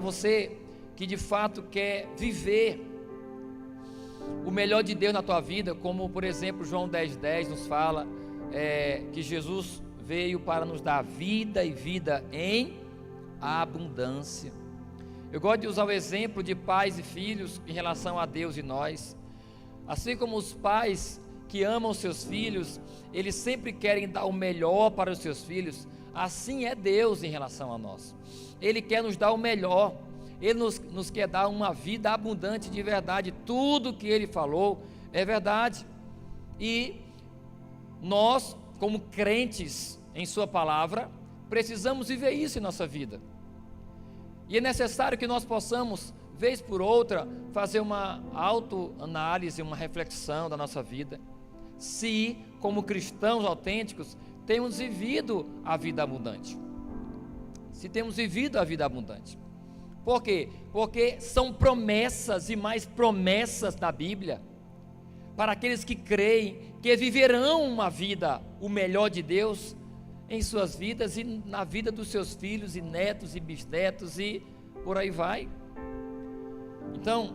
Você que de fato quer viver o melhor de Deus na tua vida, como por exemplo João 10,10 nos fala, que Jesus veio para nos dar vida e vida em abundância. Eu gosto de usar o exemplo de pais e filhos em relação a Deus e nós. Assim como os pais que amam seus filhos, eles sempre querem dar o melhor para os seus filhos, assim é Deus em relação a nós. Ele quer nos dar o melhor, Ele nos quer dar uma vida abundante de verdade. Tudo que Ele falou é verdade, e nós, como crentes em Sua palavra, precisamos viver isso em nossa vida, e é necessário que nós possamos, vez por outra, fazer uma autoanálise, uma reflexão da nossa vida, se, como cristãos autênticos, temos vivido a vida abundante. Se temos vivido a vida abundante. Por quê? Porque são promessas e mais promessas da Bíblia, para aqueles que creem, que viverão uma vida, o melhor de Deus, em suas vidas e na vida dos seus filhos e netos e bisnetos e por aí vai. Então,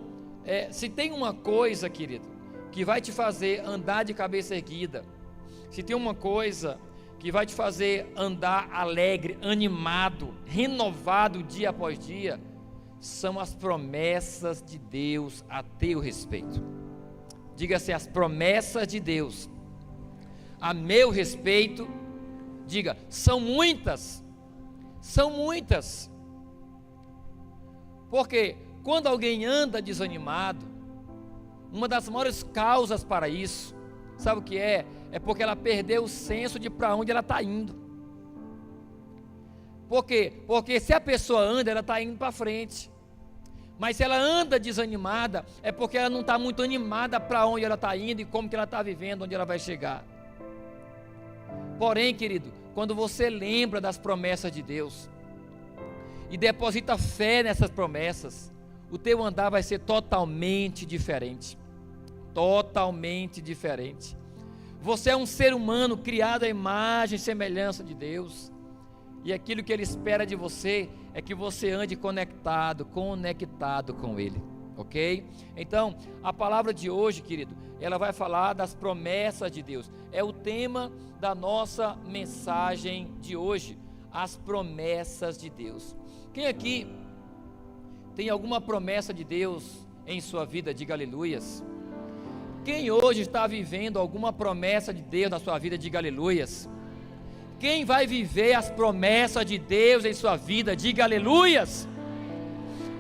se tem uma coisa, querido, que vai te fazer andar de cabeça erguida, se tem uma coisa que vai te fazer andar alegre, animado, renovado dia após dia, são as promessas de Deus a teu respeito. Diga assim: as promessas de Deus a meu respeito, diga, são muitas, são muitas. Porque quando alguém anda desanimado, uma das maiores causas para isso, sabe o que é? É porque ela perdeu o senso de para onde ela está indo. Por quê? Porque se a pessoa anda, ela está indo para frente. Mas se ela anda desanimada, é porque ela não está muito animada para onde ela está indo e como que ela está vivendo, onde ela vai chegar. Porém, querido, quando você lembra das promessas de Deus e deposita fé nessas promessas, o teu andar vai ser totalmente diferente. Totalmente diferente. Você é um ser humano criado à imagem e semelhança de Deus, e aquilo que Ele espera de você é que você ande conectado com Ele, ok? Então, a palavra de hoje, querido, ela vai falar das promessas de Deus, é o tema da nossa mensagem de hoje, as promessas de Deus. Quem aqui tem alguma promessa de Deus em sua vida? Diga aleluias. Quem hoje está vivendo alguma promessa de Deus na sua vida? Diga aleluias. Quem vai viver as promessas de Deus em sua vida? Diga aleluias.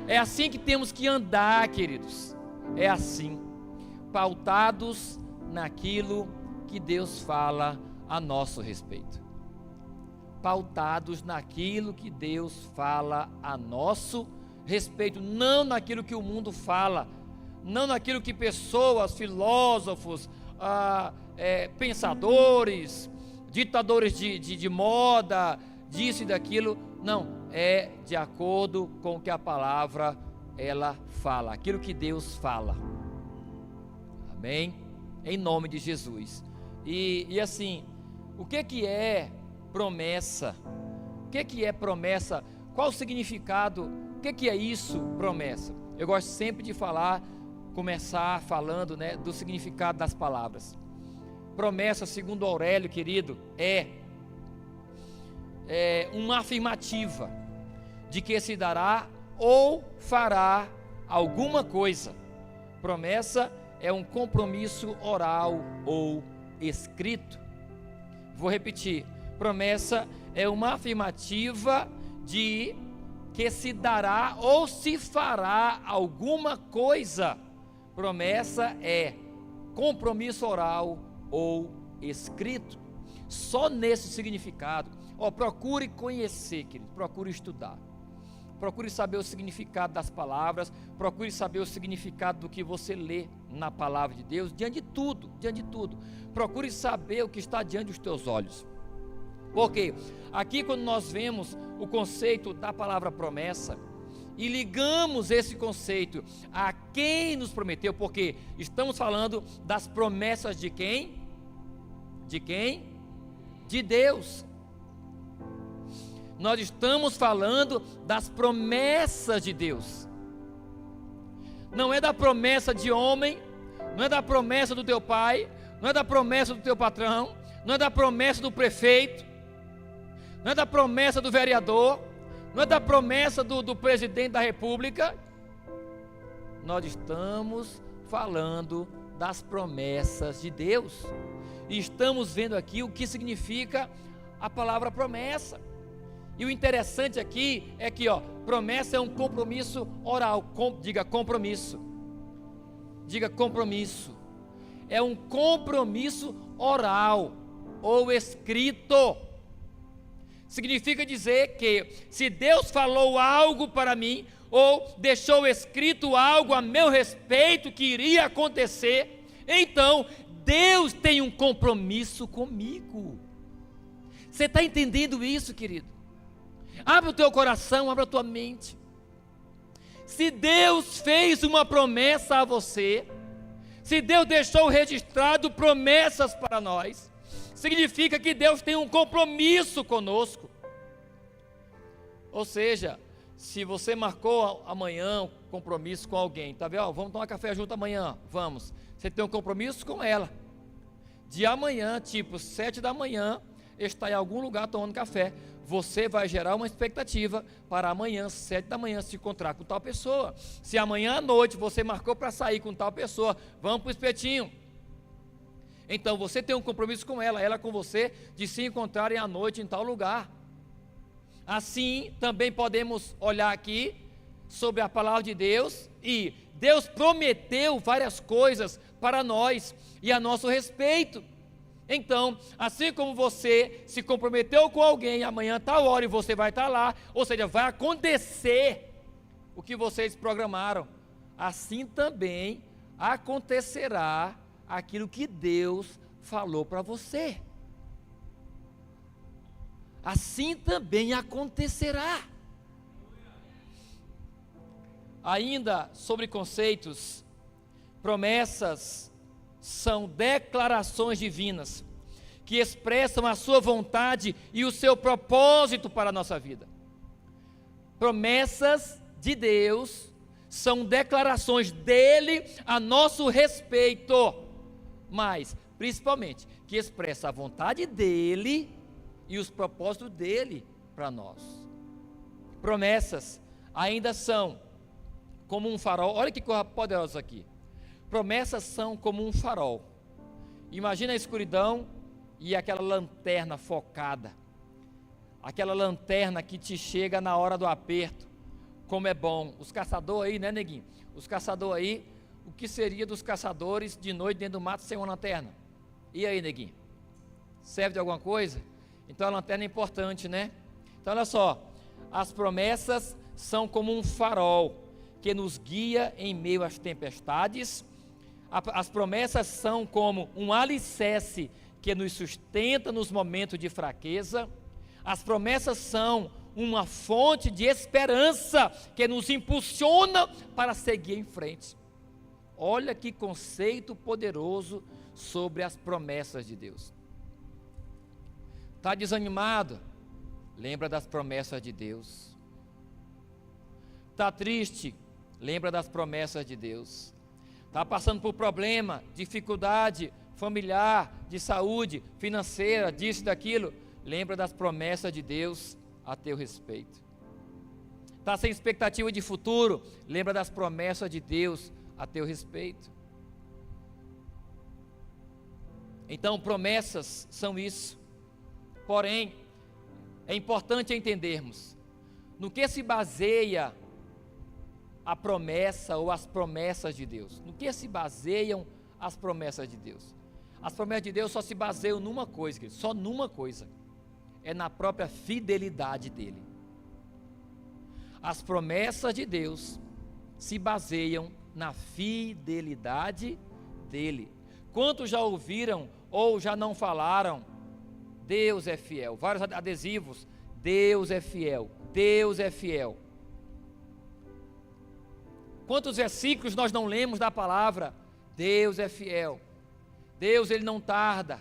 É assim que temos que andar, queridos. É assim, pautados naquilo que Deus fala a nosso respeito. Pautados naquilo que Deus fala a nosso respeito, não naquilo que o mundo fala, não naquilo que pessoas, filósofos, pensadores, ditadores de moda, disso e daquilo. Não, é de acordo com o que a palavra ela fala, aquilo que Deus fala. Amém? Em nome de Jesus. E assim, o que é promessa? O que é promessa? Qual o significado? O que é isso, promessa? Eu gosto sempre de começar falando, né, do significado das palavras. Promessa, segundo Aurélio, querido, é uma afirmativa de que se dará ou fará alguma coisa. Promessa é um compromisso oral ou escrito. Vou repetir: promessa é uma afirmativa de que se dará ou se fará alguma coisa. Promessa é compromisso oral ou escrito. Só nesse significado, procure conhecer, querido, procure estudar, procure saber o significado das palavras, procure saber o significado do que você lê na palavra de Deus, diante de tudo, procure saber o que está diante dos teus olhos. Porque aqui, quando nós vemos o conceito da palavra promessa e ligamos esse conceito a quem nos prometeu, porque estamos falando das promessas de quem? De quem? De Deus. Nós estamos falando das promessas de Deus. Não é da promessa de homem, não é da promessa do teu pai, não é da promessa do teu patrão, não é da promessa do prefeito, não é da promessa do vereador, não é da promessa do presidente da república. Nós estamos falando das promessas de Deus. E estamos vendo aqui o que significa a palavra promessa. E o interessante aqui é que, promessa é um compromisso oral. Diga compromisso. Diga compromisso. É um compromisso oral ou escrito. Significa dizer que se Deus falou algo para mim, ou deixou escrito algo a meu respeito que iria acontecer, então Deus tem um compromisso comigo. Você está entendendo isso, querido? Abre o teu coração, abre a tua mente. Se Deus fez uma promessa a você, se Deus deixou registrado promessas para nós, significa que Deus tem um compromisso conosco. Ou seja, se você marcou amanhã um compromisso com alguém, tá vendo? Vamos tomar café junto amanhã, vamos. Você tem um compromisso com ela. De amanhã, tipo 7 da manhã, está em algum lugar tomando café. Você vai gerar uma expectativa para amanhã, 7 da manhã, se encontrar com tal pessoa. Se amanhã à noite você marcou para sair com tal pessoa, vamos para o espetinho. Então você tem um compromisso com ela com você, de se encontrarem à noite em tal lugar. Assim, também podemos olhar aqui sobre a palavra de Deus, e Deus prometeu várias coisas para nós e a nosso respeito. Então, assim como você se comprometeu com alguém, amanhã tal hora e você vai estar lá, ou seja, vai acontecer o que vocês programaram, assim também acontecerá aquilo que Deus falou para você. Assim também acontecerá. Ainda sobre conceitos, promessas são declarações divinas que expressam a sua vontade e o seu propósito para a nossa vida. Promessas de Deus são declarações dele a nosso respeito, mas principalmente que expressa a vontade dele e os propósitos dele para nós. Promessas ainda são como um farol. Olha que coisa poderosa aqui. Promessas são como um farol. Imagina a escuridão e aquela lanterna focada, aquela lanterna que te chega na hora do aperto. Como é bom. Os caçadores aí, né, neguinho? Os caçadores aí, o que seria dos caçadores de noite dentro do mato sem uma lanterna? E aí, neguinho? Serve de alguma coisa? Então a lanterna é importante, né? Então olha só, as promessas são como um farol que nos guia em meio às tempestades. As promessas são como um alicerce que nos sustenta nos momentos de fraqueza. As promessas são uma fonte de esperança que nos impulsiona para seguir em frente. Olha que conceito poderoso sobre as promessas de Deus. Está desanimado? Lembra das promessas de Deus. Está triste? Lembra das promessas de Deus. Está passando por problema, dificuldade familiar, de saúde, financeira, disso e daquilo? Lembra das promessas de Deus a teu respeito. Está sem expectativa de futuro? Lembra das promessas de Deus a teu respeito. Então, promessas são isso. Porém, é importante entendermos no que se baseia a promessa ou as promessas de Deus. No que se baseiam as promessas de Deus? As promessas de Deus só se baseiam numa coisa, querido, só numa coisa: é na própria fidelidade dele. As promessas de Deus se baseiam na fidelidade dele. Quantos já ouviram ou já não falaram? Deus é fiel. Vários adesivos. Deus é fiel. Deus é fiel. Quantos versículos nós não lemos da palavra? Deus é fiel. Deus, ele não tarda.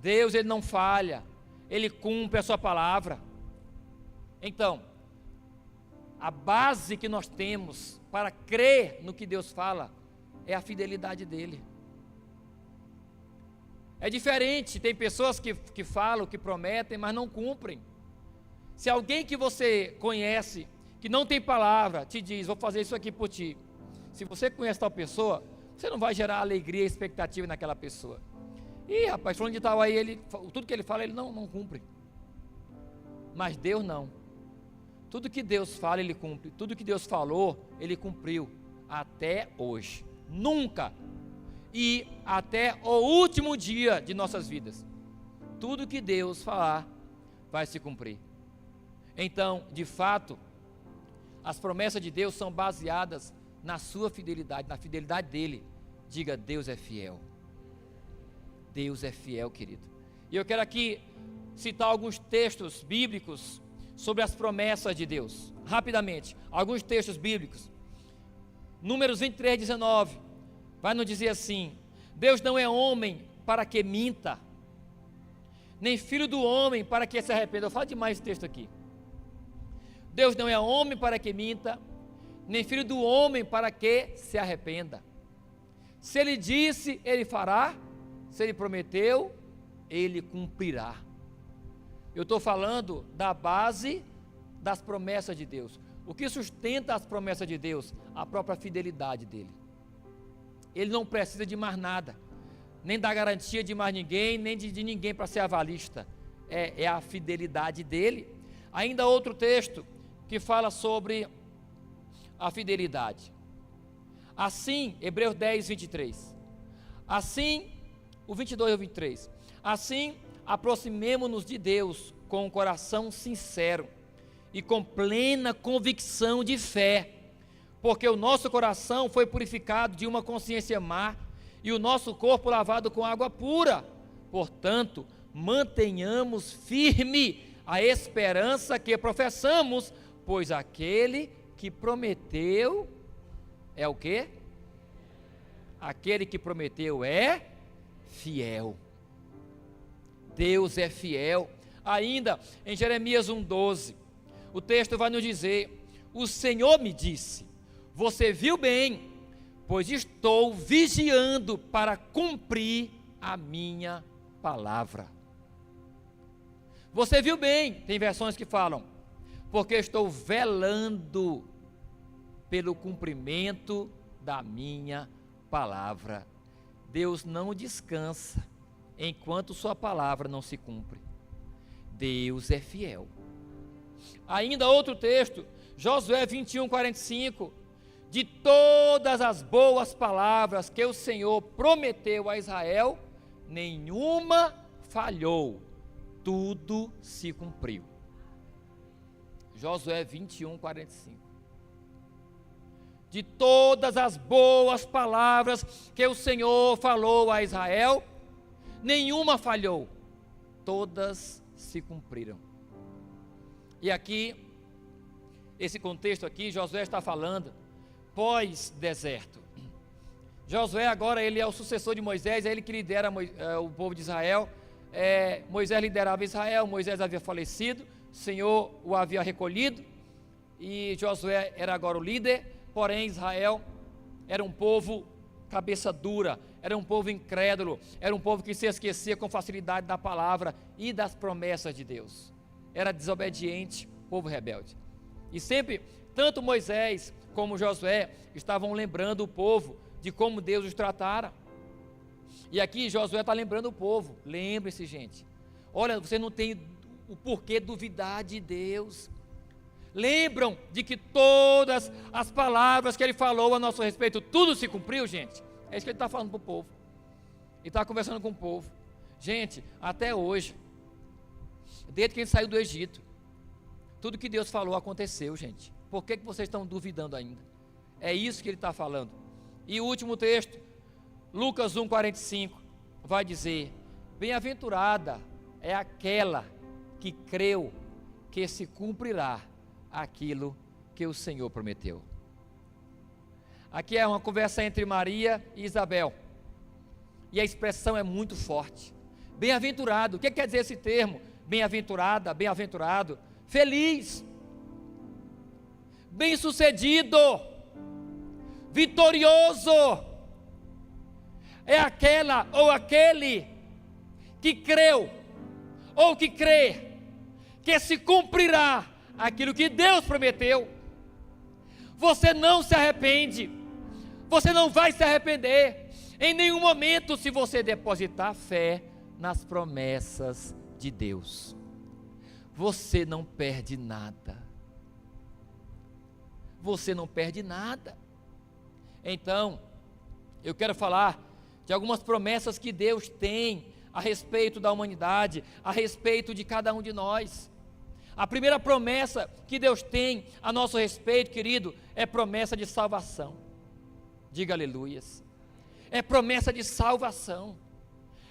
Deus, ele não falha. Ele cumpre a sua palavra. Então, a base que nós temos para crer no que Deus fala é a fidelidade dele. É diferente, tem pessoas que falam, que prometem, mas não cumprem. Se alguém que você conhece, que não tem palavra, te diz, vou fazer isso aqui por ti. Se você conhece tal pessoa, você não vai gerar alegria e expectativa naquela pessoa. Ih, rapaz, falando de tal aí, tudo que ele fala, ele não cumpre. Mas Deus não. Tudo que Deus fala, Ele cumpre. Tudo que Deus falou, Ele cumpriu. Até hoje. Nunca. E até o último dia de nossas vidas. Tudo que Deus falar, vai se cumprir. Então, de fato, as promessas de Deus são baseadas na sua fidelidade, na fidelidade dEle. Diga, Deus é fiel. Deus é fiel, querido. E eu quero aqui citar alguns textos bíblicos sobre as promessas de Deus, rapidamente, alguns textos bíblicos. Números 23, 19, vai nos dizer assim: Deus não é homem para que minta, nem filho do homem para que se arrependa. Eu falo demais esse texto aqui. Deus não é homem para que minta, nem filho do homem para que se arrependa. Se Ele disse, Ele fará. Se Ele prometeu, Ele cumprirá. Eu estou falando da base das promessas de Deus. O que sustenta as promessas de Deus? A própria fidelidade dEle. Ele não precisa de mais nada, nem da garantia de mais ninguém, nem de ninguém para ser avalista. É a fidelidade dEle. Ainda outro texto que fala sobre a fidelidade. Assim, Hebreus 10, 23. Assim, o 22 e o 23. Assim, aproximemo-nos de Deus com um coração sincero e com plena convicção de fé, porque o nosso coração foi purificado de uma consciência má e o nosso corpo lavado com água pura. Portanto, mantenhamos firme a esperança que professamos, pois aquele que prometeu é o quê? Aquele que prometeu é fiel. Deus é fiel. Ainda em Jeremias 1,12, o texto vai nos dizer: o Senhor me disse, você viu bem, pois estou vigiando para cumprir a minha palavra. Você viu bem, tem versões que falam, porque estou velando pelo cumprimento da minha palavra. Deus não descansa enquanto sua palavra não se cumpre. Deus é fiel. Ainda outro texto, Josué 21, 45, de todas as boas palavras que o Senhor prometeu a Israel, nenhuma falhou, tudo se cumpriu. Josué 21, 45. De todas as boas palavras que o Senhor falou a Israel, nenhuma falhou, todas se cumpriram. E aqui, esse contexto aqui, Josué está falando pós-deserto. Josué agora ele é o sucessor de Moisés, é ele que lidera o povo de Israel. Moisés liderava Israel, Moisés havia falecido, o Senhor o havia recolhido, e Josué era agora o líder. Porém Israel era um povo cabeça dura, era um povo incrédulo, era um povo que se esquecia com facilidade da palavra e das promessas de Deus. Era desobediente, povo rebelde. E sempre, tanto Moisés como Josué estavam lembrando o povo de como Deus os tratara. E aqui Josué está lembrando o povo. Lembre-se, gente, olha, você não tem o porquê duvidar de Deus. Lembram de que todas as palavras que ele falou a nosso respeito, tudo se cumpriu, gente? É isso que ele está falando para o povo. Ele está conversando com o povo. Gente, até hoje, desde que a gente saiu do Egito, tudo que Deus falou aconteceu, gente. Por que vocês estão duvidando ainda? É isso que ele está falando. E o último texto, Lucas 1,45, vai dizer: bem-aventurada é aquela que creu que se cumprirá aquilo que o Senhor prometeu. Aqui é uma conversa entre Maria e Isabel, e a expressão é muito forte. Bem-aventurado, o que quer dizer esse termo? Bem-aventurada, bem-aventurado, feliz, bem-sucedido, vitorioso, é aquela ou aquele que creu ou que crê que se cumprirá aquilo que Deus prometeu. Você não se arrepende, você não vai se arrepender em nenhum momento se você depositar fé nas promessas de Deus. Você não perde nada. Você não perde nada. Então, eu quero falar de algumas promessas que Deus tem a respeito da humanidade, a respeito de cada um de nós. A primeira promessa que Deus tem a nosso respeito, querido, é promessa de salvação. Diga aleluias. É promessa de salvação.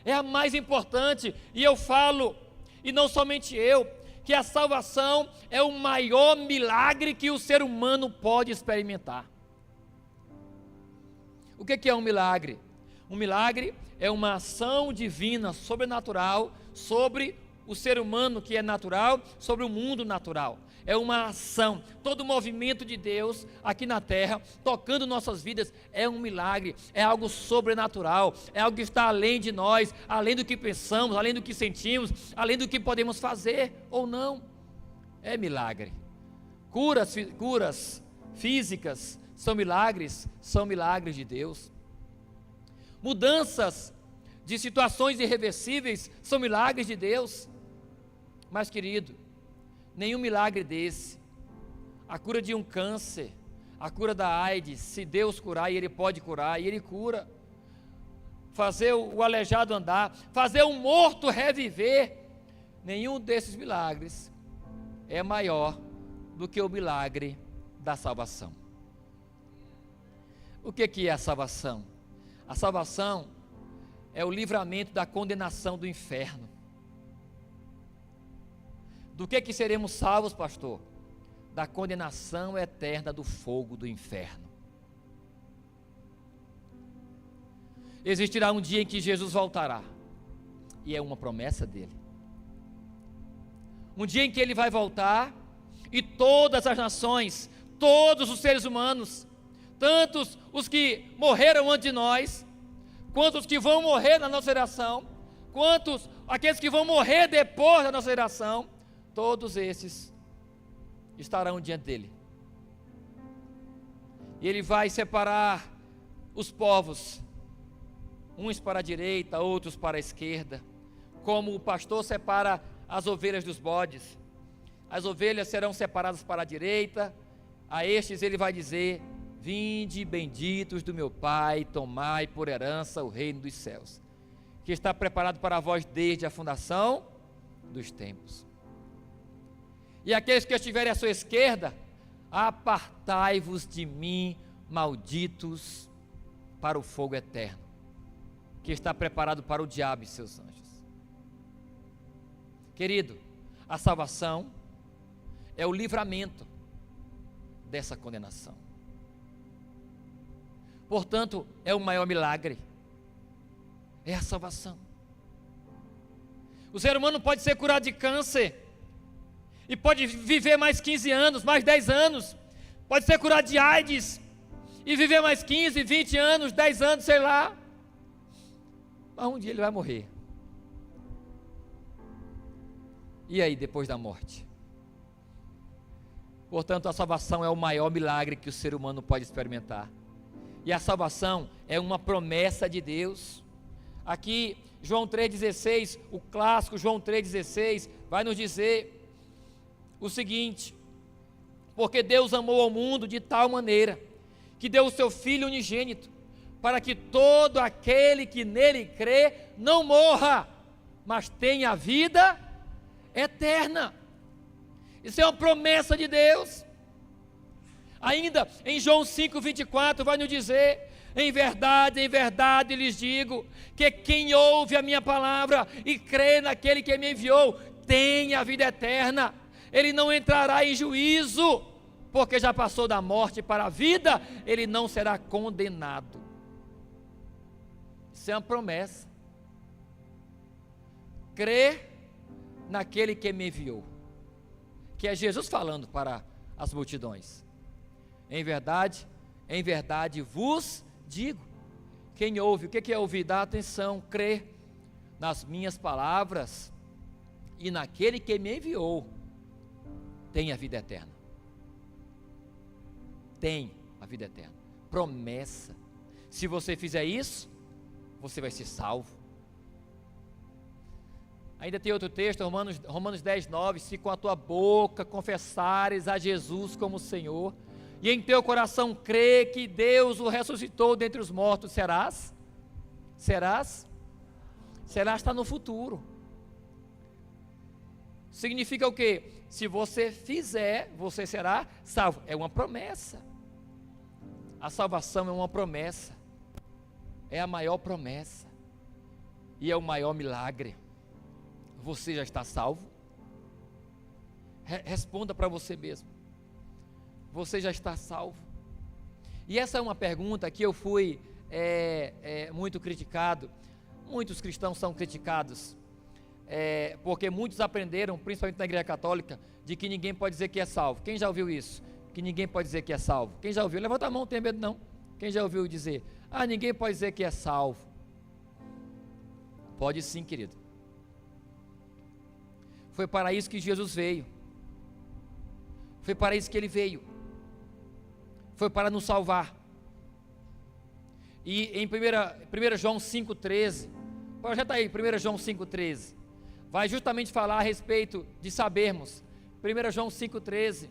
É a mais importante, e eu falo, e não somente eu, que a salvação é o maior milagre que o ser humano pode experimentar. O que é um milagre? Um milagre é uma ação divina, sobrenatural, sobre o ser humano que é natural, sobre o mundo natural. É uma ação, todo o movimento de Deus aqui na terra, tocando nossas vidas, é um milagre, é algo sobrenatural, é algo que está além de nós, além do que pensamos, além do que sentimos, além do que podemos fazer ou não. É milagre. Curas físicas são milagres de Deus. Mudanças de situações irreversíveis são milagres de Deus. Mas, querido, nenhum milagre desse, a cura de um câncer, a cura da AIDS, se Deus curar, e Ele pode curar, e Ele cura, fazer o aleijado andar, fazer o morto reviver, nenhum desses milagres é maior do que o milagre da salvação. O que é a salvação? A salvação é o livramento da condenação do inferno. Do que seremos salvos, pastor? Da condenação eterna do fogo do inferno. Existirá um dia em que Jesus voltará, e é uma promessa dele. Um dia em que ele vai voltar, e todas as nações, todos os seres humanos, tantos os que morreram antes de nós, quanto os que vão morrer na nossa geração, quantos aqueles que vão morrer depois da nossa geração, todos esses estarão diante dele. E ele vai separar os povos, uns para a direita, outros para a esquerda, como o pastor separa as ovelhas dos bodes. As ovelhas serão separadas para a direita, a estes ele vai dizer: vinde, benditos do meu Pai, tomai por herança o reino dos céus, que está preparado para vós desde a fundação dos tempos. E aqueles que estiverem à sua esquerda, apartai-vos de mim, malditos, para o fogo eterno, que está preparado para o diabo e seus anjos. Querido, a salvação é o livramento dessa condenação. Portanto, é o maior milagre, é a salvação. O ser humano pode ser curado de câncer, e pode viver mais 15 anos, mais 10 anos, pode ser curado de AIDS, e viver mais 15, 20 anos, 10 anos, sei lá, mas um dia ele vai morrer. E aí, depois da morte? Portanto, a salvação é o maior milagre que o ser humano pode experimentar, e a salvação é uma promessa de Deus. Aqui, João 3,16, o clássico João 3,16, vai nos dizer o seguinte: porque Deus amou ao mundo de tal maneira, que deu o seu Filho unigênito, para que todo aquele que nele crê, não morra, mas tenha vida eterna. Isso é uma promessa de Deus. Ainda em João 5,24 vai nos dizer: em verdade lhes digo, que quem ouve a minha palavra e crê naquele que me enviou, tem a vida eterna. Ele não entrará em juízo, porque já passou da morte para a vida, ele não será condenado. Isso é uma promessa. Crê naquele que me enviou, que é Jesus falando para as multidões. Em verdade vos digo. Quem ouve, o que é ouvir? Dá atenção, crer nas minhas palavras e naquele que me enviou, tem a vida eterna. Tem a vida eterna. Promessa. Se você fizer isso, você vai ser salvo. Ainda tem outro texto, Romanos 10, 9. Se com a tua boca confessares a Jesus como Senhor, e em teu coração crê que Deus o ressuscitou dentre os mortos, serás? Serás está no futuro. Significa o quê? Se você fizer, você será salvo. É uma promessa. A salvação é uma promessa. É a maior promessa. E é o maior milagre. Você já está salvo? Responda para você mesmo. Você já está salvo? E essa é uma pergunta que eu fui muito criticado. Muitos cristãos são criticados, porque muitos aprenderam, principalmente na igreja católica, de que ninguém pode dizer que é salvo. Quem já ouviu isso? Que ninguém pode dizer que é salvo. Quem já ouviu? Levanta a mão, não tem medo não. Quem já ouviu dizer? Ninguém pode dizer que é salvo. Pode sim, querido. Foi para isso que Jesus veio. Foi para isso que Ele veio. Foi para nos salvar. E em 1 João 5,13, projeta aí, 1 João 5,13, vai justamente falar a respeito de sabermos. 1 João 5,13,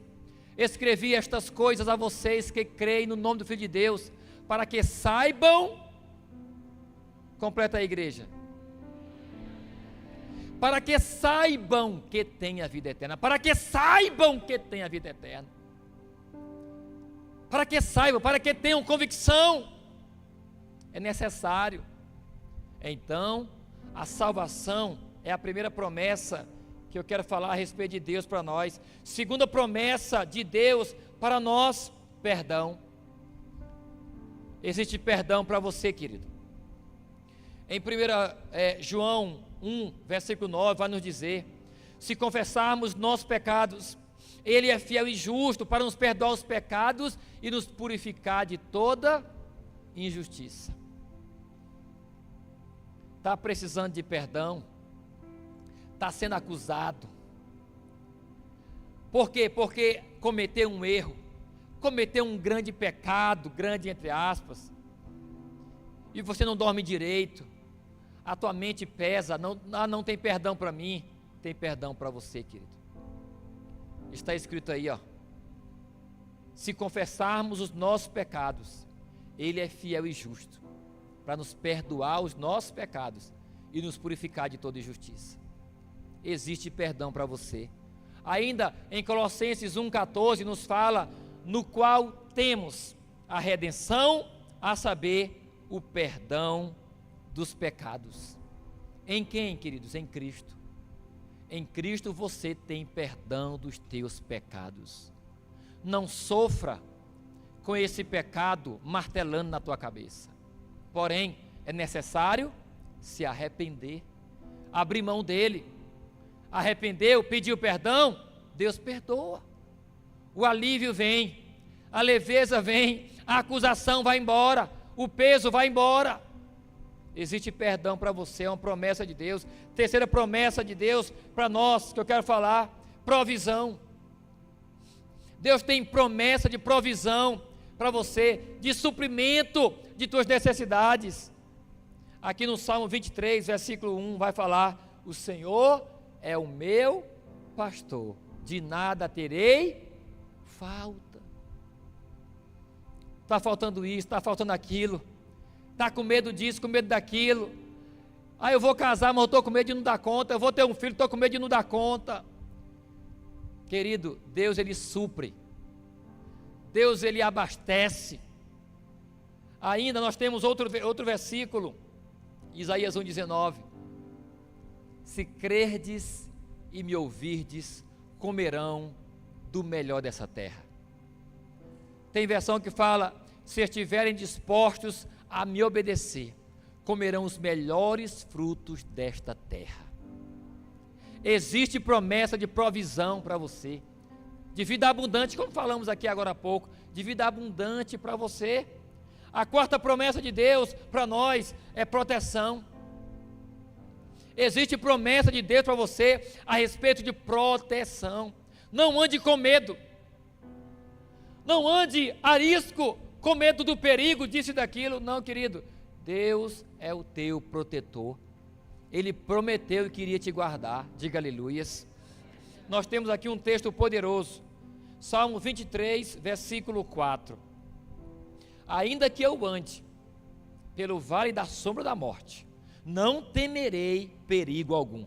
escrevi estas coisas a vocês que creem no nome do Filho de Deus, para que saibam, completa a igreja, para que saibam que tem a vida eterna, para que saibam que tem a vida eterna, para que saibam, para que tenham convicção, é necessário. Então, a salvação é a primeira promessa que eu quero falar a respeito de Deus para nós. Segunda promessa de Deus para nós, perdão. Existe perdão para você, querido. Em 1 João 1, versículo 9, vai nos dizer: se confessarmos nossos pecados, Ele é fiel e justo para nos perdoar os pecados e nos purificar de toda injustiça. Está precisando de perdão? Está sendo acusado? Por quê? Porque cometeu um erro, cometeu um grande pecado, grande entre aspas, e você não dorme direito, a tua mente pesa, não tem perdão para mim. Tem perdão para você, querido. Está escrito aí, ó: se confessarmos os nossos pecados, Ele é fiel e justo para nos perdoar os nossos pecados e nos purificar de toda injustiça. Existe perdão para você. Ainda em Colossenses 1,14 nos fala: no qual temos a redenção, a saber, o perdão dos pecados. Em quem, queridos? Em Cristo. Em Cristo você tem perdão dos teus pecados. Não sofra com esse pecado martelando na tua cabeça. Porém, é necessário se arrepender, abrir mão dele. Arrependeu, pediu perdão, Deus perdoa. O alívio vem, a leveza vem, a acusação vai embora, o peso vai embora. Existe perdão para você, é uma promessa de Deus. Terceira promessa de Deus para nós, que eu quero falar: provisão. Deus tem promessa de provisão para você, de suprimento de tuas necessidades. Aqui no Salmo 23, versículo 1, vai falar: o Senhor é o meu pastor, de nada terei falta. Está faltando isso, está faltando aquilo, está com medo disso, com medo daquilo. Eu vou casar, mas eu estou com medo de não dar conta. Eu vou ter um filho, estou com medo de não dar conta. Querido, Deus Ele supre, Deus Ele abastece. Ainda nós temos outro versículo, Isaías 1,19: se crerdes e me ouvirdes, comerão do melhor dessa terra. Tem versão que fala: se estiverem dispostos a me obedecer, comerão os melhores frutos desta terra. Existe promessa de provisão para você, de vida abundante, como falamos aqui agora há pouco, de vida abundante para você. A quarta promessa de Deus para nós é proteção. Existe promessa de Deus para você a respeito de proteção. Não ande com medo. Não ande arisco, com medo do perigo, disso e daquilo. Não, querido. Deus é o teu protetor. Ele prometeu que iria te guardar. Diga aleluias. Nós temos aqui um texto poderoso. Salmo 23, versículo 4. Ainda que eu ande pelo vale da sombra da morte, não temerei perigo algum,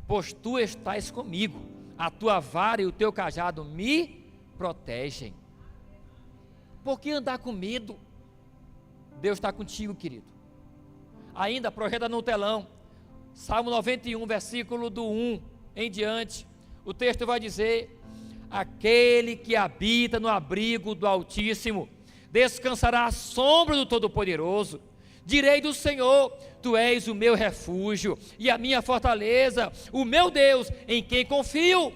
pois tu estás comigo, a tua vara e o teu cajado me protegem. Por que andar com medo? Deus está contigo, querido. Ainda, projeta no telão, Salmo 91, versículo do 1 em diante, o texto vai dizer: aquele que habita no abrigo do Altíssimo descansará à sombra do Todo-Poderoso. Direi do Senhor: tu és o meu refúgio e a minha fortaleza, o meu Deus, em quem confio.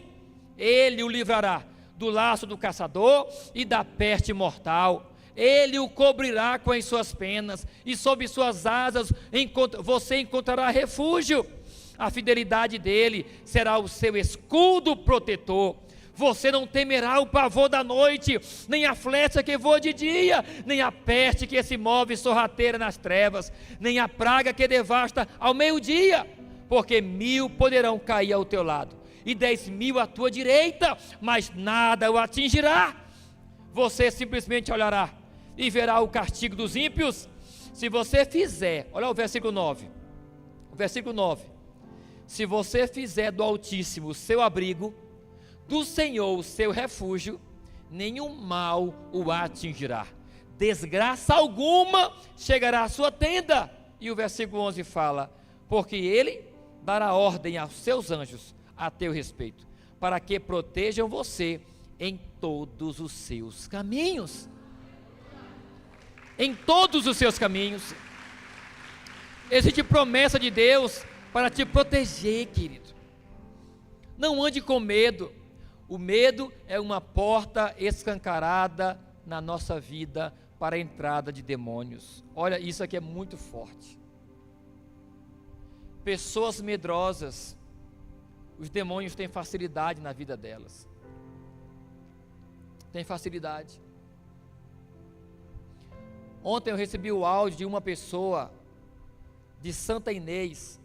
Ele o livrará do laço do caçador e da peste mortal. Ele o cobrirá com as suas penas, e sob suas asas você encontrará refúgio. A fidelidade dele será o seu escudo protetor. Você não temerá o pavor da noite, nem a flecha que voa de dia, nem a peste que se move sorrateira nas trevas, nem a praga que devasta ao meio-dia. Porque 1000 poderão cair ao teu lado, e 10.000 à tua direita, mas nada o atingirá. Você simplesmente olhará e verá o castigo dos ímpios. Se você fizer, olha o versículo 9, se você fizer do Altíssimo o seu abrigo, do Senhor o seu refúgio, nenhum mal o atingirá, desgraça alguma chegará à sua tenda. E o versículo 11 fala: porque ele dará ordem aos seus anjos a teu respeito, para que protejam você em todos os seus caminhos. Em todos os seus caminhos. Existe promessa de Deus para te proteger, querido. Não ande com medo. O medo é uma porta escancarada na nossa vida para a entrada de demônios. Olha, isso aqui é muito forte. Pessoas medrosas, os demônios têm facilidade na vida delas. Tem facilidade. Ontem eu recebi o áudio de uma pessoa de Santa Inês,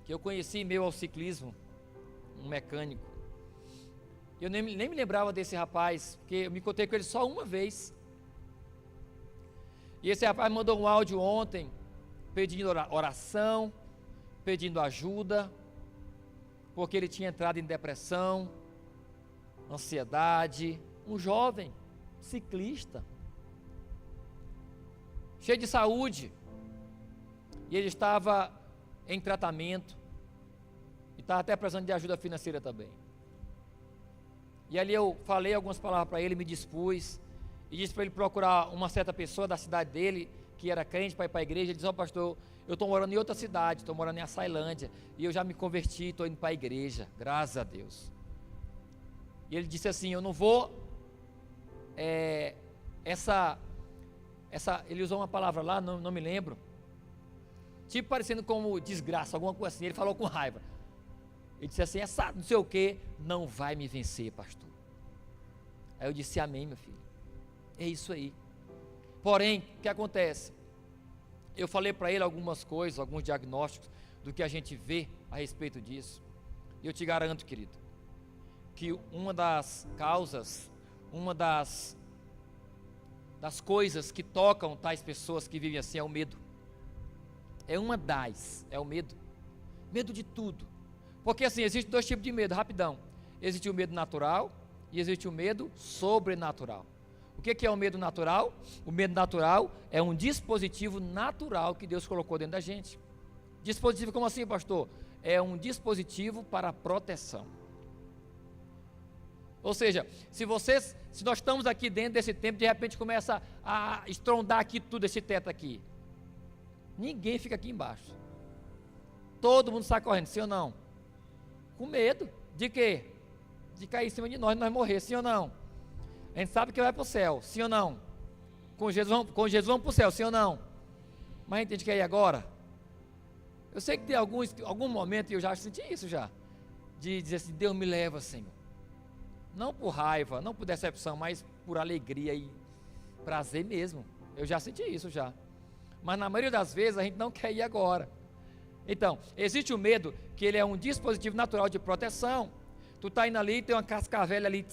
que eu conheci em meio ao ciclismo, um mecânico. Eu nem me lembrava desse rapaz, porque eu me encontrei com ele só uma vez. E esse rapaz mandou um áudio ontem, pedindo oração, pedindo ajuda, porque ele tinha entrado em depressão, ansiedade. Um jovem ciclista, cheio de saúde, e ele estava em tratamento, e estava até precisando de ajuda financeira também. E ali eu falei algumas palavras para ele, me dispus, e disse para ele procurar uma certa pessoa da cidade dele, que era crente, para ir para a igreja. Ele disse: ó, pastor, eu estou morando em outra cidade, estou morando em Açailândia, e eu já me converti, estou indo para a igreja, graças a Deus. E ele disse assim: eu não vou, ele usou uma palavra lá, não me lembro, tipo parecendo como desgraça, alguma coisa assim. Ele falou com raiva. Ele disse assim: essa não sei o que não vai me vencer, pastor. Aí eu disse: amém, meu filho, é isso aí. Porém, o que acontece? Eu falei para ele algumas coisas, alguns diagnósticos do que a gente vê a respeito disso. E eu te garanto, querido, que uma das causas, uma das coisas que tocam tais pessoas que vivem assim é o medo. É o medo. Medo de tudo. Porque assim, existem 2 tipos de medo, rapidão. Existe o medo natural e existe o medo sobrenatural. O que é o medo natural? O medo natural é um dispositivo natural que Deus colocou dentro da gente. Dispositivo como assim, pastor? É um dispositivo para proteção. Ou seja, se nós estamos aqui dentro desse templo, de repente começa a estrondar aqui tudo, esse teto aqui, ninguém fica aqui embaixo. Todo mundo sai correndo, sim ou não? Com medo. De quê? de cair em cima de nós morrer, sim ou não? A gente sabe que vai para o céu, sim ou não? Com Jesus vamos para o céu, sim ou não? Mas a gente quer ir agora? Eu sei que tem algum momento, e eu já senti isso já, de dizer assim, Deus me leva, Senhor. Não por raiva, não por decepção, mas por alegria e prazer mesmo. Eu já senti isso já. Mas na maioria das vezes a gente não quer ir agora. Então, existe o medo, que ele é um dispositivo natural de proteção. Tu está indo ali, tem uma cascavel ali.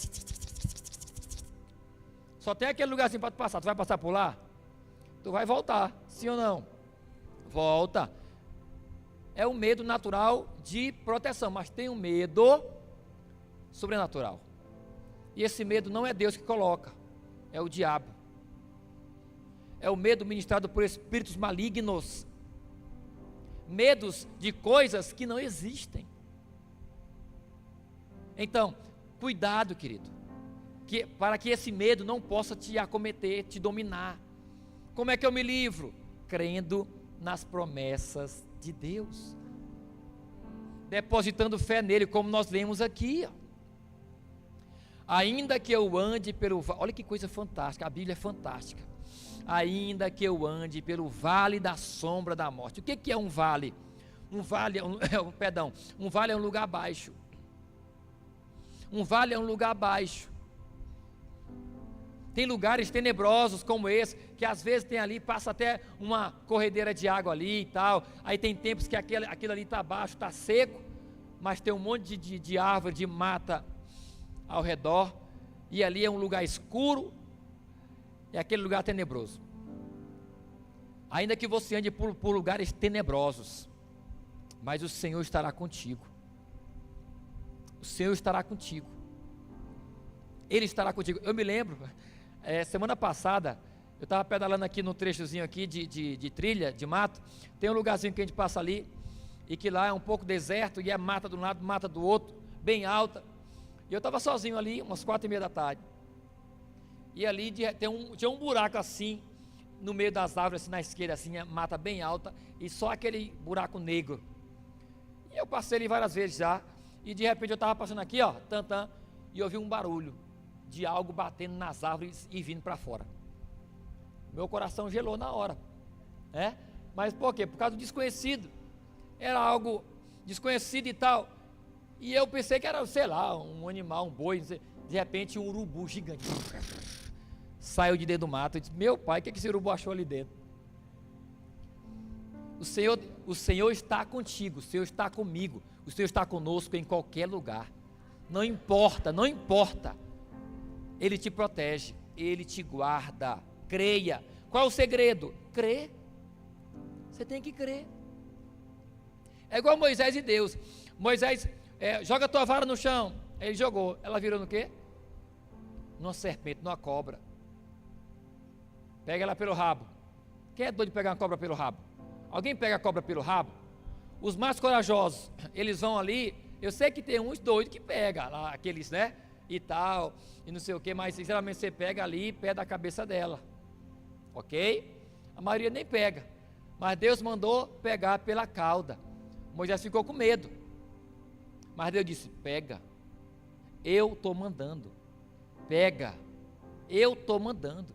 Só tem aquele lugarzinho para tu passar. Tu vai passar por lá? Tu vai voltar, sim ou não? Volta. É o medo natural de proteção, mas tem um medo sobrenatural. E esse medo não é Deus que coloca, é o diabo. É o medo ministrado por espíritos malignos. Medos de coisas que não existem. Então, cuidado, querido, para que esse medo não possa te acometer, te dominar. Como é que eu me livro? Crendo nas promessas de Deus, depositando fé nele, como nós lemos aqui. Ainda que eu ande pelo vale, olha que coisa fantástica, a Bíblia é fantástica. Ainda que eu ande pelo vale da sombra da morte. O que é um vale? Um vale é um lugar baixo. Um vale é um lugar baixo. Tem lugares tenebrosos como esse, que às vezes tem ali, passa até uma corredeira de água ali e tal. Aí tem tempos que aquilo ali está baixo, está seco, mas tem um monte de árvore, de mata ao redor. E ali é um lugar escuro, é aquele lugar tenebroso. Ainda que você ande por lugares tenebrosos, mas o Senhor estará contigo. O Senhor estará contigo. Ele estará contigo. Eu me lembro, semana passada, eu estava pedalando aqui num trechozinho aqui de trilha, de mato. Tem um lugarzinho que a gente passa ali, e que lá é um pouco deserto, e é mata de um lado, mata do outro, bem alta. E eu estava sozinho ali, umas 4:30 da tarde. E ali tinha um buraco assim, no meio das árvores, assim, na esquerda, assim, mata bem alta, e só aquele buraco negro. E eu passei ali várias vezes já, e de repente eu estava passando aqui, ó, e ouvi um barulho de algo batendo nas árvores e vindo para fora. Meu coração gelou na hora, né? Mas por quê? Por causa do desconhecido. Era algo desconhecido e tal. E eu pensei que era, sei lá, um animal, um boi, não sei. De repente um urubu gigante saiu de dentro do mato. Eu disse, meu pai, o que esse urubu achou ali dentro? O Senhor está contigo, o Senhor está comigo, o Senhor está conosco em qualquer lugar. Não importa, não importa. Ele te protege, Ele te guarda. Creia. Qual é o segredo? Crer. Você tem que crer. É igual Moisés e Deus. Moisés, joga a tua vara no chão. Ele jogou. Ela virou no quê? Numa serpente, numa cobra. Pega ela pelo rabo. Quem é doido de pegar uma cobra pelo rabo? Alguém pega a cobra pelo rabo? Os mais corajosos, eles vão ali. Eu sei que tem uns doidos que pegam lá, aqueles, né? E tal, e não sei o que, mas sinceramente você pega ali perto da cabeça dela. Ok? A maioria nem pega. Mas Deus mandou pegar pela cauda. Moisés ficou com medo. Mas Deus disse: pega. Eu estou mandando. Pega. Eu estou mandando.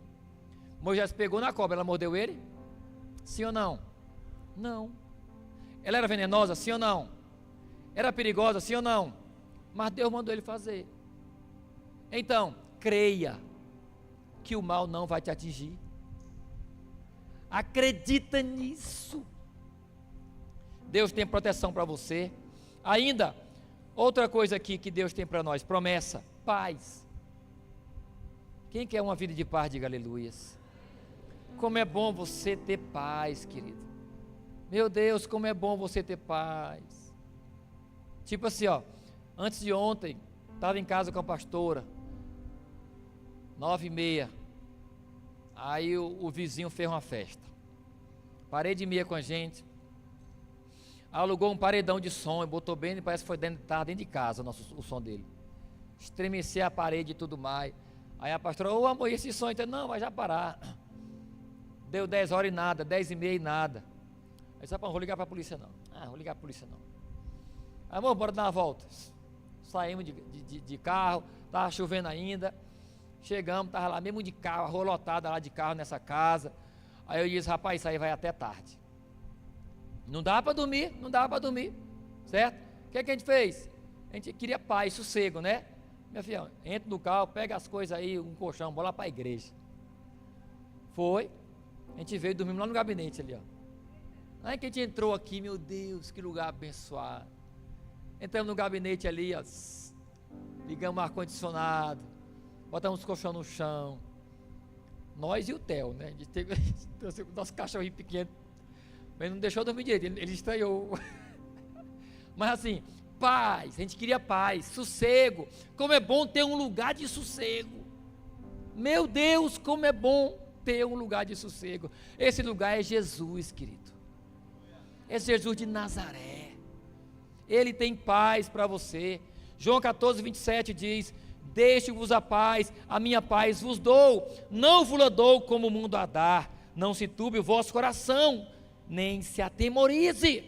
Moisés pegou na cobra, ela mordeu ele? Sim ou não? Não. Ela era venenosa? Sim ou não? Era perigosa? Sim ou não? Mas Deus mandou ele fazer. Então, creia que o mal não vai te atingir. Acredita nisso. Deus tem proteção para você. Ainda, outra coisa aqui que Deus tem para nós, promessa, paz. Quem quer uma vida de paz, diga aleluias. Como é bom você ter paz, querido. Meu Deus, como é bom você ter paz. Tipo assim, ó, antes de ontem, estava em casa com a pastora, 9:30, aí o vizinho fez uma festa, parede e meia com a gente, alugou um paredão de som, e botou bem, parece que foi dentro de casa o som dele, estremecer a parede e tudo mais. Aí a pastora, ô amor, esse som? Então, não, vai já parar. Deu 10 horas e nada, 10:30 e nada. Aí disse, não vou ligar para a polícia não. Vou ligar para a polícia não. Amor, bora dar uma volta. saímos de carro, estava chovendo ainda, chegamos, estava lá mesmo de carro, a rua lotada lá de carro nessa casa. Aí eu disse, rapaz, isso aí vai até tarde. Não dava para dormir, certo? O que a gente fez? A gente queria paz, sossego, né? Minha filha, entra no carro, pega as coisas aí, um colchão, bora lá para a igreja. Foi, a gente veio dormir lá no gabinete ali, ó. Aí que a gente entrou aqui, meu Deus, que lugar abençoado. Entramos no gabinete ali, ó, ligamos o ar-condicionado, botamos os colchão no chão. Nós e o Theo, né? A gente teve o nosso cachorrinho pequeno, mas não deixou dormir direito, ele estranhou. Mas assim, paz, a gente queria paz, sossego. Como é bom ter um lugar de sossego. Meu Deus, como é bom ter um lugar de sossego. Esse lugar é Jesus, querido. É Jesus de Nazaré. Ele tem paz para você. João 14, 27 diz: deixe-vos a paz, a minha paz vos dou, não vos la dou como o mundo a dar. Não se turbe o vosso coração, nem se atemorize.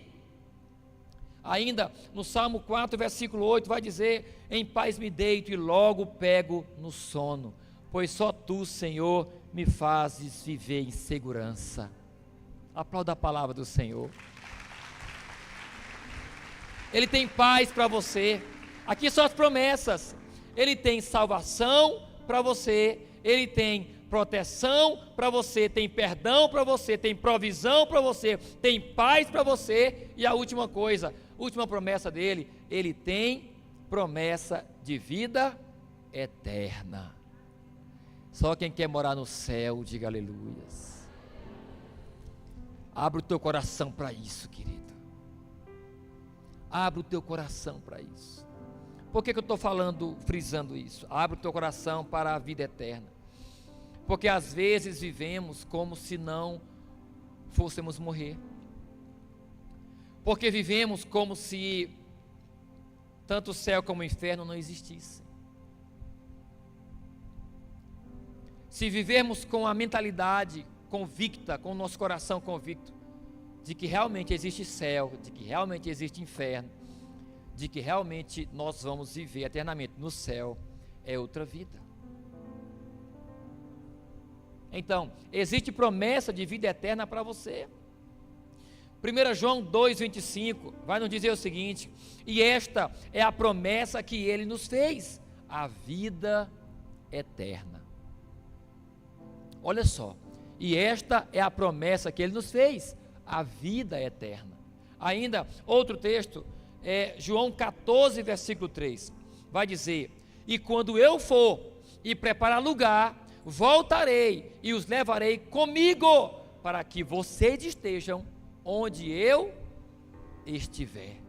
Ainda no Salmo 4, versículo 8, vai dizer: em paz me deito e logo pego no sono, pois só tu, Senhor, me fazes viver em segurança. Aplauda a palavra do Senhor. Ele tem paz para você. Aqui são as promessas. Ele tem salvação para você, ele tem proteção para você, tem perdão para você, tem provisão para você, tem paz para você. E a última coisa, última promessa dele, ele tem promessa de vida eterna. Só quem quer morar no céu, diga aleluias. Abre o teu coração para isso, querido. Abre o teu coração para isso. Por que eu estou falando, frisando isso? Abre o teu coração para a vida eterna. Porque às vezes vivemos como se não fôssemos morrer. Porque vivemos como se tanto o céu como o inferno não existissem. Se vivermos com a mentalidade convicta, com o nosso coração convicto, de que realmente existe céu, de que realmente existe inferno, de que realmente nós vamos viver eternamente no céu, é outra vida. Então, existe promessa de vida eterna para você. 1 João 2,25 vai nos dizer o seguinte: e esta é a promessa que ele nos fez, a vida eterna. Olha só, e esta é a promessa que ele nos fez, a vida eterna. Ainda outro texto, João 14, versículo 3, vai dizer: e quando eu for e preparar lugar, voltarei e os levarei comigo, para que vocês estejam onde eu estiver.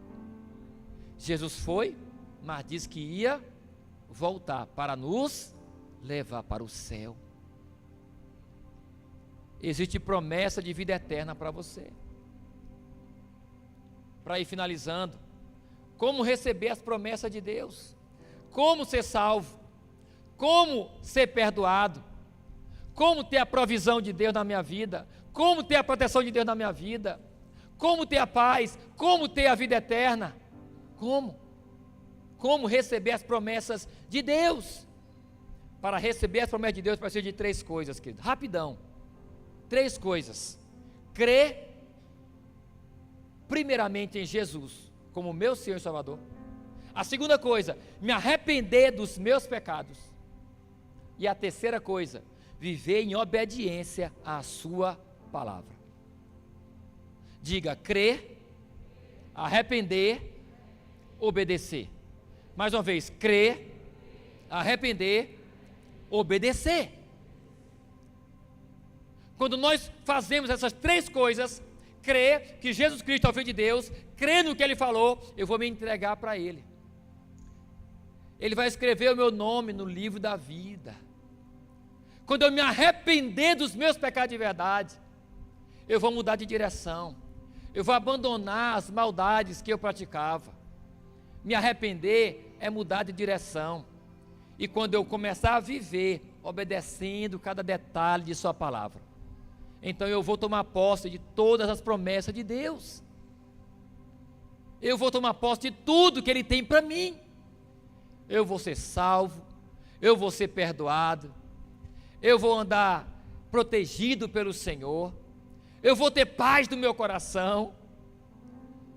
Jesus foi, mas disse que ia voltar para nos levar para o céu. Existe promessa de vida eterna para você. Para ir finalizando, como receber as promessas de Deus? Como ser salvo? Como ser perdoado? Como ter a provisão de Deus na minha vida? Como ter a proteção de Deus na minha vida? Como ter a paz? Como ter a vida eterna? Como? Como receber as promessas de Deus? Para receber as promessas de Deus, precisa de 3 coisas, querido. Rapidão. 3 coisas: crer primeiramente em Jesus como meu Senhor e Salvador. A segunda coisa, me arrepender dos meus pecados. E a terceira coisa, viver em obediência à sua palavra. Diga: crer, arrepender, obedecer. Mais uma vez: crer, arrepender, obedecer. Quando nós fazemos essas 3 coisas, crer que Jesus Cristo é o Filho de Deus, crer no que Ele falou, eu vou me entregar para Ele. Ele vai escrever o meu nome no livro da vida. Quando eu me arrepender dos meus pecados de verdade, eu vou mudar de direção. Eu vou abandonar as maldades que eu praticava. Me arrepender é mudar de direção. E quando eu começar a viver obedecendo cada detalhe de sua palavra, então eu vou tomar posse de todas as promessas de Deus. Eu vou tomar posse de tudo que Ele tem para mim. eu vou ser salvo, eu vou ser perdoado, eu vou andar protegido pelo Senhor, eu vou ter paz no meu coração,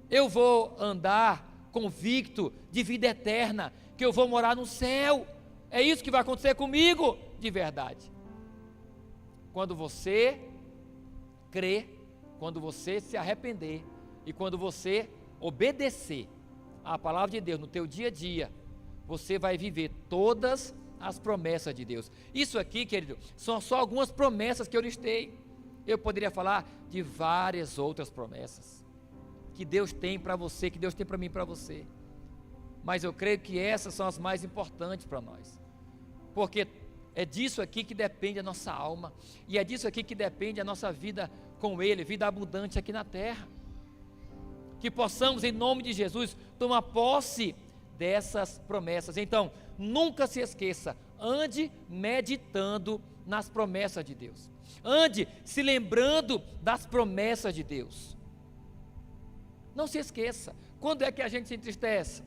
eu vou andar convicto de vida eterna, que eu vou morar no céu. É isso que vai acontecer comigo de verdade. Quando você crer, quando você se arrepender e quando você obedecer à palavra de Deus no teu dia a dia, você vai viver todas as promessas de Deus. Isso aqui, querido, são só algumas promessas que eu listei. Eu poderia falar de várias outras promessas que Deus tem para você, que Deus tem para mim e para você. Mas eu creio que essas são as mais importantes para nós, porque é disso aqui que depende a nossa alma, e é disso aqui que depende a nossa vida com Ele, vida abundante aqui na terra. Que possamos, em nome de Jesus, tomar posse dessas promessas. Então, nunca se esqueça, ande meditando nas promessas de Deus, ande se lembrando das promessas de Deus. Não se esqueça. Quando é que a gente se entristece?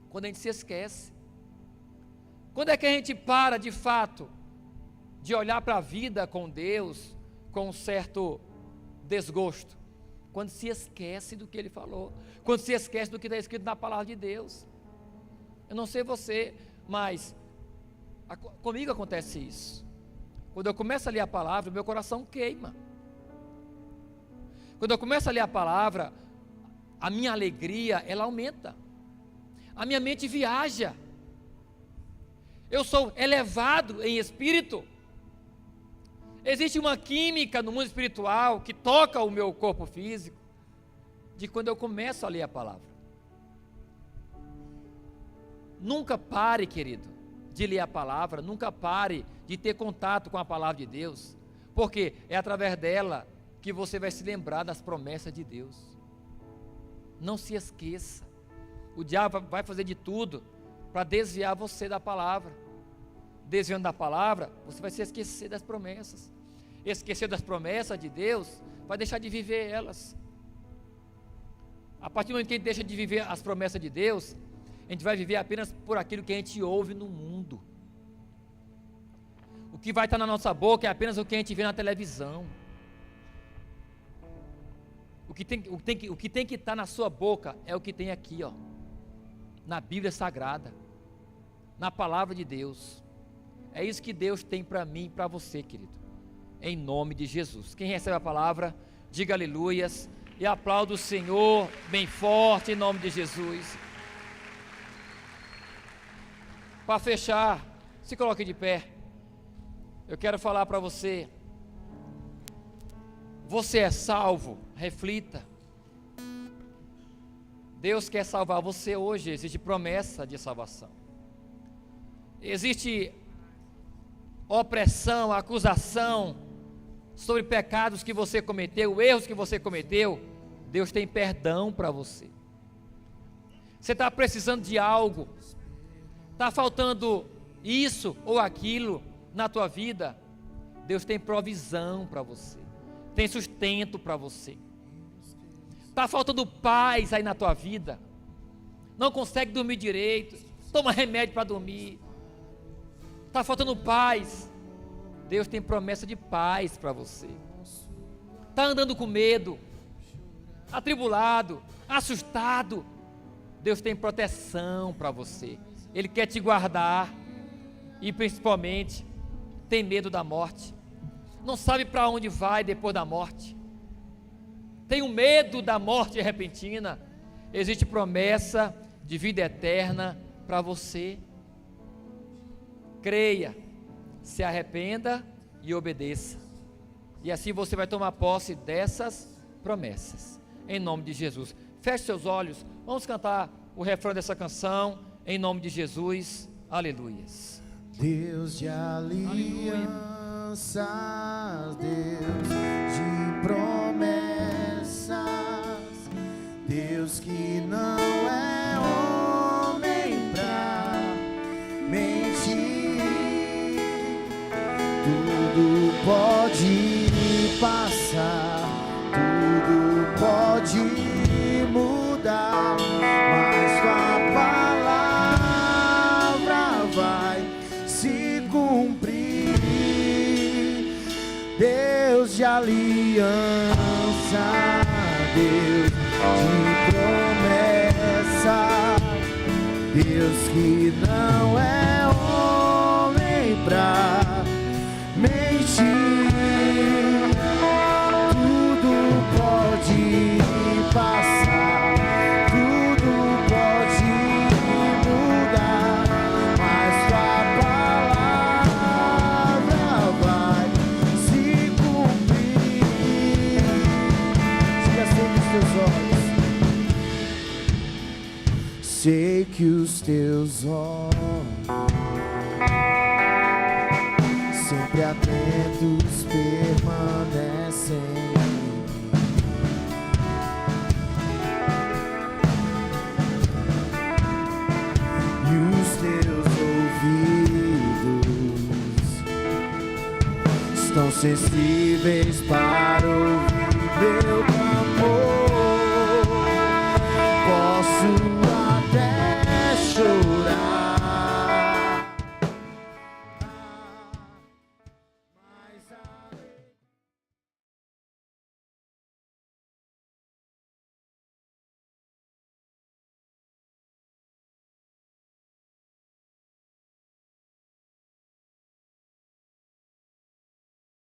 Quando a gente se esquece. Quando é que a gente para de fato de olhar para a vida com Deus com um certo desgosto? Quando se esquece do que Ele falou, quando se esquece do que está escrito na palavra de Deus. Eu não sei você, mas comigo acontece isso. Quando eu começo a ler a palavra, meu coração queima. Quando eu começo a ler a palavra, a minha alegria, ela aumenta. A minha mente viaja. Eu sou elevado em espírito. Existe uma química no mundo espiritual que toca o meu corpo físico, de quando eu começo a ler a palavra. Nunca pare, querido, de ler a palavra, nunca pare de ter contato com a palavra de Deus, porque é através dela que você vai se lembrar das promessas de Deus. Não se esqueça. O diabo vai fazer de tudo para desviar você da palavra. Desviando da palavra, você vai se esquecer das promessas. Esquecer das promessas de Deus, vai deixar de viver elas. A partir do momento que a gente deixa de viver as promessas de Deus, a gente vai viver apenas por aquilo que a gente ouve no mundo. O que vai estar na nossa boca é apenas o que a gente vê na televisão. O que tem que estar na sua boca é o que tem aqui, ó, na Bíblia Sagrada, na palavra de Deus. É isso que Deus tem para mim e para você, querido, em nome de Jesus. Quem recebe a palavra, diga aleluias e aplauda o Senhor bem forte em nome de Jesus. Para fechar, se coloque de pé. Eu quero falar para você. Você é salvo? Reflita. Deus quer salvar você hoje. Existe promessa de salvação. Existe opressão, acusação sobre pecados que você cometeu, erros que você cometeu. Deus tem perdão para você. Você está precisando de algo, está faltando isso ou aquilo na tua vida. Deus tem provisão para você, tem sustento para você. Está faltando paz aí na tua vida, não consegue dormir direito, toma remédio para dormir, está faltando paz. Deus tem promessa de paz para você. Está andando com medo, atribulado, assustado, Deus tem proteção para você. Ele quer te guardar. E principalmente tem medo da morte, não sabe para onde vai depois da morte, tem um medo da morte repentina. Existe promessa de vida eterna para você. Creia, se arrependa e obedeça, e assim você vai tomar posse dessas promessas, em nome de Jesus. Feche seus olhos, vamos cantar o refrão dessa canção, em nome de Jesus, aleluias. Deus de alianças, Deus de promessas, Deus que não é homem pra mentir, tudo pode passar, tudo pode mudar, mas tua palavra Deus de aliança, Deus de promessa, Deus que não é homem pra mentir. Tudo pode passar, tudo pode mudar, mas tua palavra vai se cumprir. Diga sempre os teus olhos. Sei que os teus olhos sempre atentos permanecem. E os teus ouvidos estão sensíveis para ouvir meu clamor.